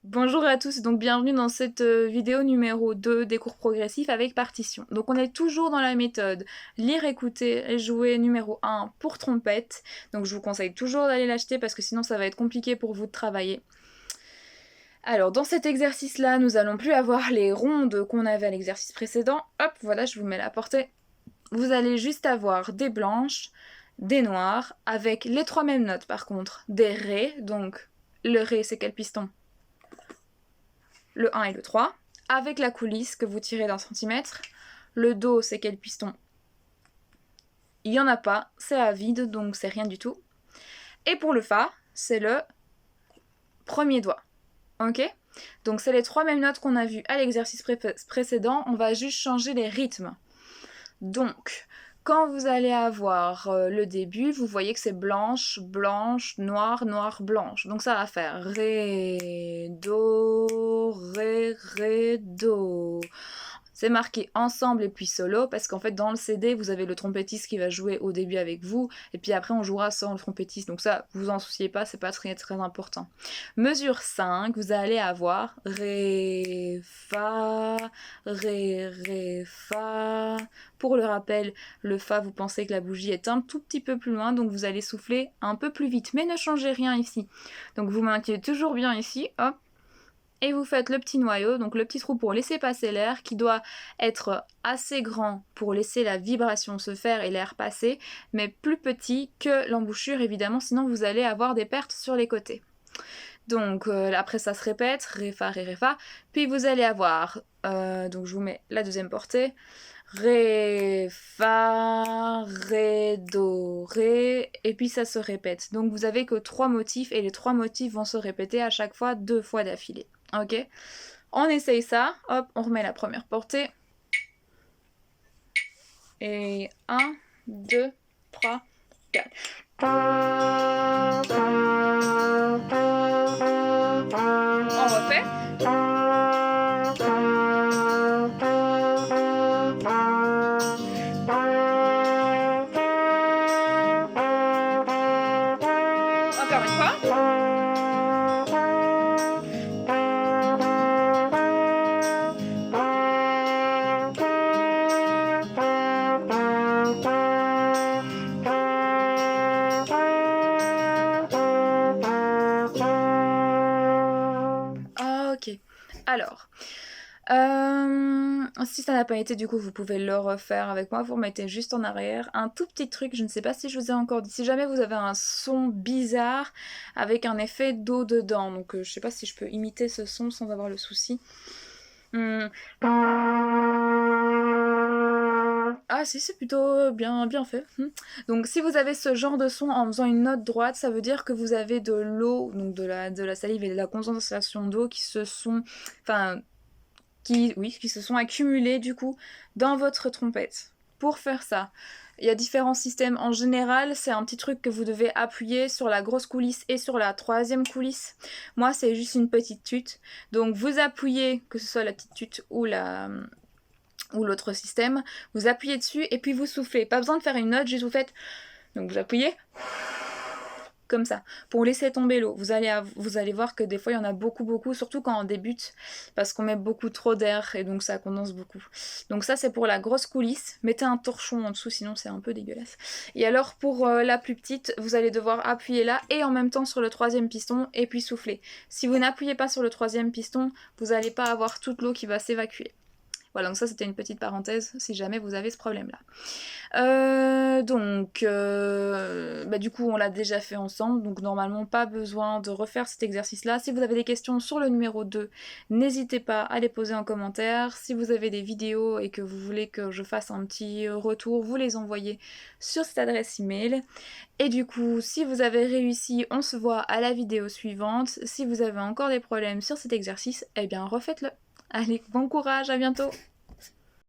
Bonjour à tous, donc bienvenue dans cette vidéo numéro 2 des cours progressifs avec partition. Donc on est toujours dans la méthode lire, écouter et jouer numéro 1 pour trompette. Donc je vous conseille toujours d'aller l'acheter parce que sinon ça va être compliqué pour vous de travailler. Alors dans cet exercice-là, nous allons plus avoir les rondes qu'on avait à l'exercice précédent. Hop, voilà, je vous mets la portée. Vous allez juste avoir des blanches, des noires, avec les trois mêmes notes par contre. Des ré, donc le ré c'est quel piston? Le 1 et le 3, avec la coulisse que vous tirez d'un centimètre. Le do, c'est quel piston? Il n'y en a pas, c'est à vide, donc c'est rien du tout. Et pour le fa, c'est le premier doigt. Ok? Donc c'est les trois mêmes notes qu'on a vues à l'exercice précédent, on va juste changer les rythmes. Donc, quand vous allez avoir le début, vous voyez que c'est blanche, blanche, noire, noire, blanche. Donc ça va faire ré, do, ré, ré, do. C'est marqué ensemble et puis solo parce qu'en fait dans le CD vous avez le trompettiste qui va jouer au début avec vous et puis après on jouera sans le trompettiste, donc ça vous en souciez pas, c'est pas très important. Mesure 5, vous allez avoir ré, fa, ré, ré, fa. Pour le rappel, le fa vous pensez que la bougie est un tout petit peu plus loin, donc vous allez souffler un peu plus vite, mais ne changez rien ici. Donc vous maintenez toujours bien ici, hop. Et vous faites le petit noyau, donc le petit trou pour laisser passer l'air, qui doit être assez grand pour laisser la vibration se faire et l'air passer, mais plus petit que l'embouchure évidemment, sinon vous allez avoir des pertes sur les côtés. Donc après ça se répète, ré, fa, puis vous allez avoir, donc je vous mets la deuxième portée, ré, fa, ré, do, ré, et puis ça se répète. Donc vous avez que 3 motifs, et les 3 motifs vont se répéter à chaque fois 2 fois d'affilée. Ok? On essaye ça, hop, on remet la première portée. Et 1, 2, 3, 4. On refait. Encore une fois. Ok, alors, si ça n'a pas été, du coup, vous pouvez le refaire avec moi. Vous remettez juste en arrière. Un tout petit truc, je ne sais pas si je vous ai encore dit. Si jamais vous avez un son bizarre avec un effet d'eau dedans, donc je ne sais pas si je peux imiter ce son sans avoir le souci. Ah si, c'est plutôt bien fait. Donc si vous avez ce genre de son en faisant une note droite, ça veut dire que vous avez de l'eau, donc de la salive et de la condensation d'eau qui se sont... Enfin, qui se sont accumulées du coup dans votre trompette. Pour faire ça, il y a différents systèmes. En général, c'est un petit truc que vous devez appuyer sur la grosse coulisse et sur la troisième coulisse. Moi, c'est juste une petite tute. Donc vous appuyez, que ce soit la petite tute ou l'autre système, vous appuyez dessus et puis vous soufflez. Pas besoin de faire une note, juste vous faites... Donc vous appuyez comme ça, pour laisser tomber l'eau. Vous allez voir que des fois il y en a beaucoup, surtout quand on débute, parce qu'on met beaucoup trop d'air et donc ça condense beaucoup. Donc ça c'est pour la grosse coulisse, mettez un torchon en dessous sinon c'est un peu dégueulasse. Et alors pour la plus petite, vous allez devoir appuyer là et en même temps sur le troisième piston et puis souffler. Si vous n'appuyez pas sur le troisième piston, vous n'allez pas avoir toute l'eau qui va s'évacuer. Voilà, donc ça c'était une petite parenthèse si jamais vous avez ce problème-là. Du coup on l'a déjà fait ensemble, donc normalement pas besoin de refaire cet exercice-là. Si vous avez des questions sur le numéro 2, n'hésitez pas à les poser en commentaire. Si vous avez des vidéos et que vous voulez que je fasse un petit retour, vous les envoyez sur cette adresse email. Et du coup, si vous avez réussi, on se voit à la vidéo suivante. Si vous avez encore des problèmes sur cet exercice, eh bien refaites-le. Allez, bon courage, à bientôt!